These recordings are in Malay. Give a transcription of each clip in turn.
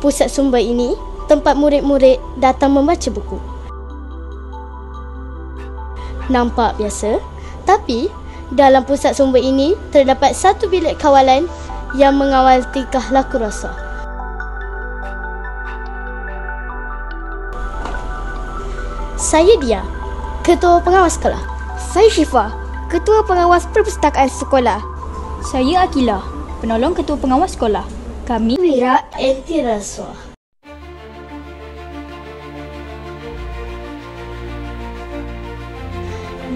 Pusat sumber ini tempat murid-murid datang membaca buku. Nampak biasa, tapi dalam pusat sumber ini terdapat satu bilik kawalan yang mengawal tingkah laku rasuah. Saya Dia, Ketua Pengawas Sekolah. Saya Syifa, Ketua Pengawas Perpustakaan Sekolah. Saya Akilah, Penolong Ketua Pengawas Sekolah. Kami Wira Anti Rasuah.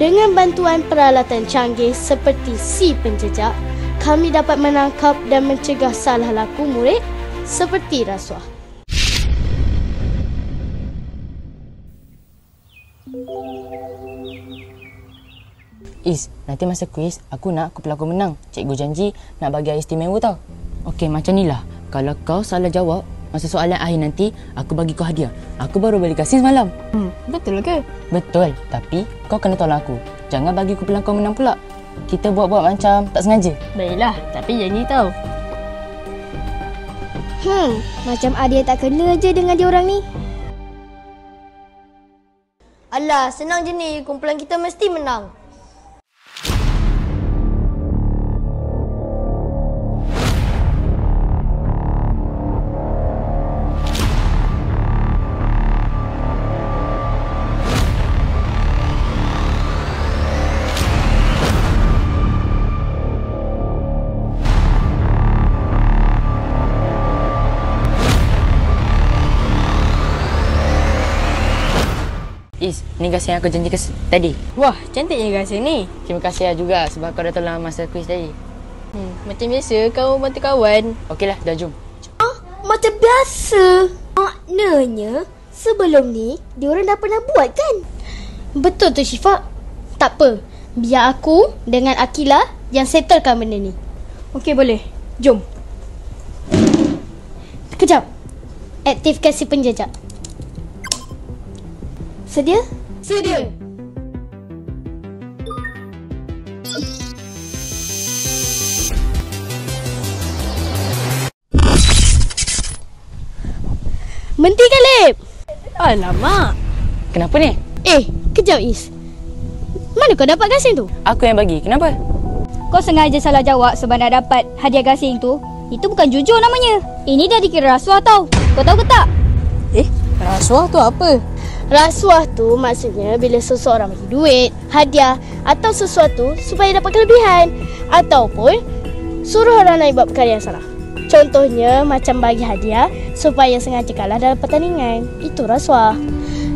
Dengan bantuan peralatan canggih seperti si penjejak, kami dapat menangkap dan mencegah salah laku murid seperti rasuah. Nanti masa kuis, aku nak aku pelakon menang. Cikgu janji nak bagi hadiah istimewa tau. Okey, macam ni lah. Kalau kau salah jawab, masa soalan akhir nanti, aku bagi kau hadiah. Aku baru beli kasih semalam. betul ke? Betul, tapi kau kena tolong aku. Jangan bagi aku pelakon menang pula. Kita buat-buat macam tak sengaja. Baiklah, tapi janji tau. Macam ada yang tak kena je dengan dia orang ni. Alah, senang je ni. Kumpulan kita mesti menang. Ni gasing yang aku janji tadi. Wah, cantiknya gasing ni. Terima kasih juga sebab kau dah tolong masa kuis tadi. Macam biasa, kau bantu kawan. Okeylah, dah jom. Macam biasa. Maknanya, sebelum ni, diorang dah pernah buat kan? Betul tu Syifa. Tak apa, biar aku dengan Akilah yang settlekan benda ni. Okey, boleh. Jom. Kejap. Aktifkan si penjejak. Sedia? Sedia. Berhentikan, Lip. Alamak. Kenapa ni? Kejap Is. Mana kau dapat gasing tu? Aku yang bagi. Kenapa? Kau sengaja salah jawab sebab nak dapat hadiah gasing tu. Itu bukan jujur namanya. Ini dah dikira rasuah tau. Kau tahu ke tak? Rasuah tu apa? Rasuah tu maksudnya bila seseorang bagi duit, hadiah atau sesuatu supaya dapat kelebihan. Ataupun suruh orang lain buat perkara yang salah. Contohnya macam bagi hadiah supaya sengaja kalah dalam pertandingan. Itu rasuah.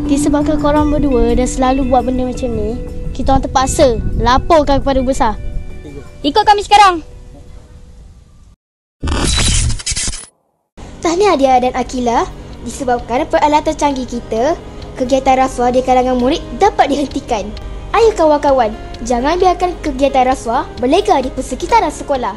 Disebabkan korang berdua dah selalu buat benda macam ni, kita orang terpaksa laporkan kepada besar. Ikut kami sekarang. Tahniah Dia dan Akilah. Disebabkan peralatan canggih kita, kegiatan rasuah di kalangan murid dapat dihentikan. Ayo kawan-kawan, jangan biarkan kegiatan rasuah berlega di persekitaran sekolah.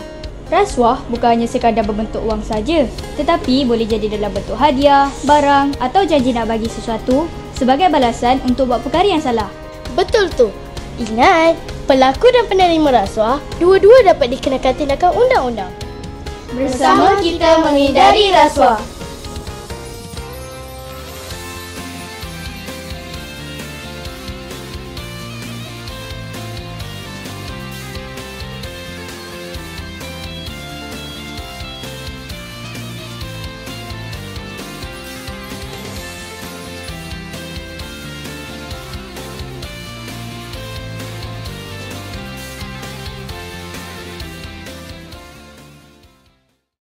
Rasuah bukan hanya sekadar berbentuk wang saja, tetapi boleh jadi dalam bentuk hadiah, barang atau janji nak bagi sesuatu sebagai balasan untuk buat perkara yang salah. Betul tu. Ingat, pelaku dan penerima rasuah dua-dua dapat dikenakan tindakan undang-undang. Bersama kita menghindari rasuah.